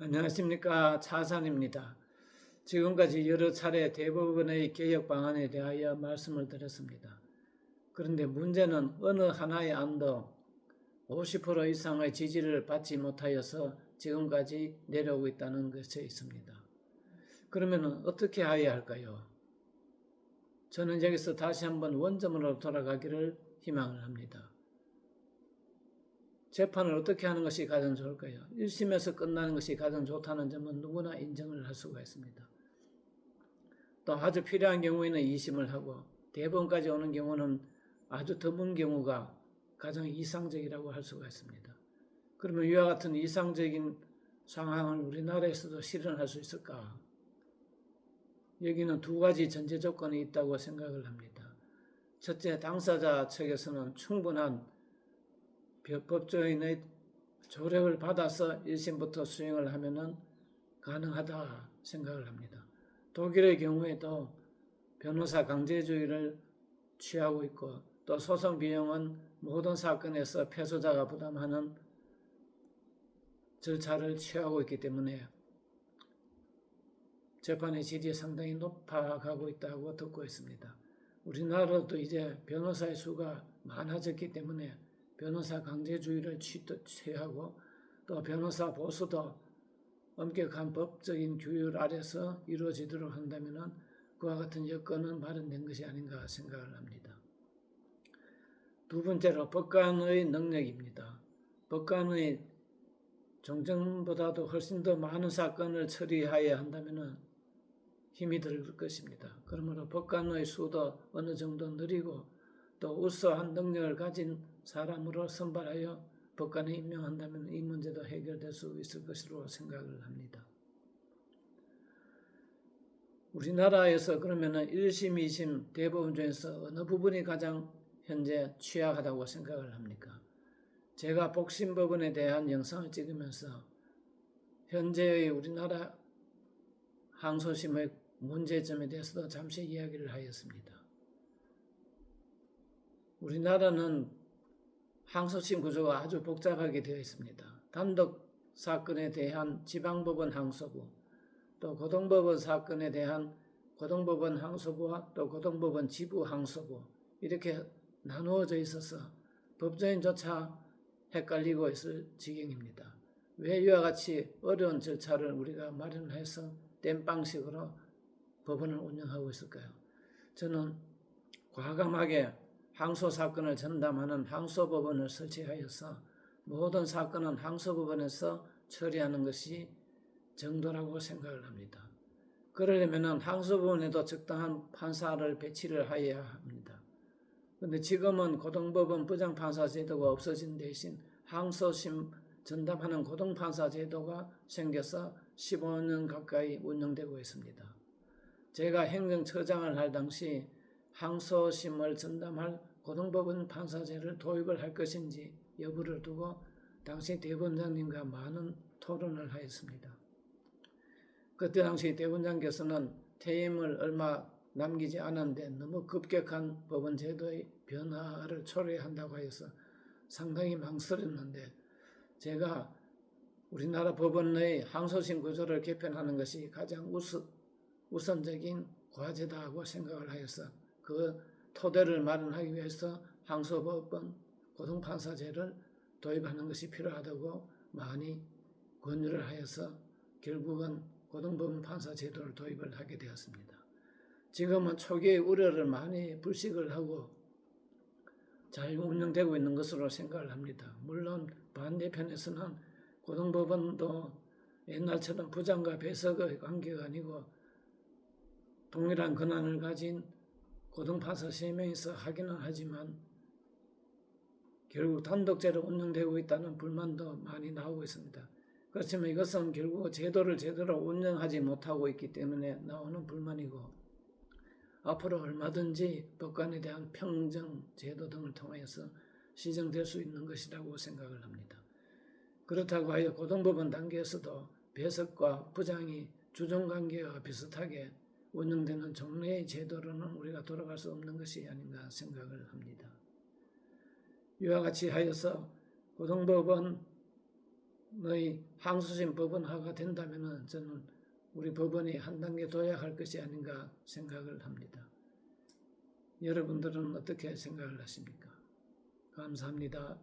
안녕하십니까. 차산입니다. 지금까지 여러 차례 대법원의 개혁 방안에 대하여 말씀을 드렸습니다. 그런데 문제는 어느 하나의 안도 50% 이상의 지지를 받지 못하여서 지금까지 내려오고 있다는 것에 있습니다. 그러면 어떻게 해야 할까요? 저는 여기서 다시 한번 원점으로 돌아가기를 희망을 합니다. 재판을 어떻게 하는 것이 가장 좋을까요? 1심에서 끝나는 것이 가장 좋다는 점은 누구나 인정을 할 수가 있습니다. 또 아주 필요한 경우에는 2심을 하고 대법원까지 오는 경우는 아주 드문 경우가 가장 이상적이라고 할 수가 있습니다. 그러면 이와 같은 이상적인 상황을 우리나라에서도 실현할 수 있을까? 여기는 두 가지 전제 조건이 있다고 생각을 합니다. 첫째, 당사자 측에서는 충분한 법조인의 조력을 받아서 1심부터 수행을 하면은 가능하다 생각을 합니다. 독일의 경우에도 변호사 강제주의를 취하고 있고 또 소송 비용은 모든 사건에서 패소자가 부담하는 절차를 취하고 있기 때문에 재판의 질이 상당히 높아가고 있다고 듣고 있습니다. 우리나라도 이제 변호사의 수가 많아졌기 때문에 변호사 강제주의를 취하고 또 변호사 보수도 엄격한 법적인 규율 아래서 이루어지도록 한다면 그와 같은 여건은 마련된 것이 아닌가 생각을 합니다. 두 번째로 법관의 능력입니다. 법관의 종전보다도 훨씬 더 많은 사건을 처리해야 한다면 힘이 들 것입니다. 그러므로 법관의 수도 어느 정도 늘리고 또 우수한 능력을 가진 사람으로 선발하여 법관에 임명한다면 이 문제도 해결될 수 있을 것으로 생각을 합니다. 우리나라에서 그러면 1심, 2심 대법원 중에서 어느 부분이 가장 현재 취약하다고 생각을 합니까? 제가 복심법원에 대한 영상을 찍으면서 현재의 우리나라 항소심의 문제점에 대해서도 잠시 이야기를 하였습니다. 우리나라는 항소심 구조가 아주 복잡하게 되어 있습니다. 단독 사건에 대한 지방법원 항소부, 또 고등법원 사건에 대한 고등법원 항소부와 또 고등법원 지부 항소부 이렇게 나누어져 있어서 법조인조차 헷갈리고 있을 지경입니다. 왜 이와 같이 어려운 절차를 우리가 마련해서 땜빵식으로 법원을 운영하고 있을까요? 저는 과감하게 항소사건을 전담하는 항소법원을 설치하여서 모든 사건은 항소법원에서 처리하는 것이 정도라고 생각을 합니다. 그러려면 항소법원에도 적당한 판사를 배치를 해야 합니다. 그런데 지금은 고등법원 부장판사 제도가 없어진 대신 항소심 전담하는 고등판사 제도가 생겨서 15년 가까이 운영되고 있습니다. 제가 행정처장을 할 당시 항소심을 전담할 고등법원 판사제를 도입을 할 것인지 여부를 두고 당시 대법원장님과 많은 토론을 하였습니다. 그때 당시 대법원장께서는 퇴임을 얼마 남기지 않았는데 너무 급격한 법원 제도의 변화를 초래한다고 해서 상당히 망설였는데 제가 우리나라 법원의 항소심 구조를 개편하는 것이 가장 우선적인 과제다고 생각을 하여서 그 토대를 마련하기 위해서 항소법원 고등판사제를 도입하는 것이 필요하다고 많이 권유를 하여서 결국은 고등법원 판사 제도를 도입을 하게 되었습니다. 지금은 초기의 우려를 많이 불식을 하고 잘 운영되고 있는 것으로 생각을 합니다. 물론 반대편에서는 고등법원도 옛날처럼 부장과 배석의 관계가 아니고 동일한 권한을 가진 고등판사 3명이서 하기는 하지만 결국 단독제로 운영되고 있다는 불만도 많이 나오고 있습니다. 그렇지만 이것은 결국 제도를 제대로 운영하지 못하고 있기 때문에 나오는 불만이고 앞으로 얼마든지 법관에 대한 평정 제도 등을 통해서 시정될 수 있는 것이라고 생각을 합니다. 그렇다고 하여 고등법원 단계에서도 배석과 부장이 주종관계와 비슷하게 운영되는 종래의 제도로는 우리가 돌아갈 수 없는 것이 아닌가 생각을 합니다. 이와 같이 하여서 고등법원 너희 항소심 법원화가 된다면은 저는 우리 법원이 한 단계 도약할 것이 아닌가 생각을 합니다. 여러분들은 어떻게 생각을 하십니까? 감사합니다.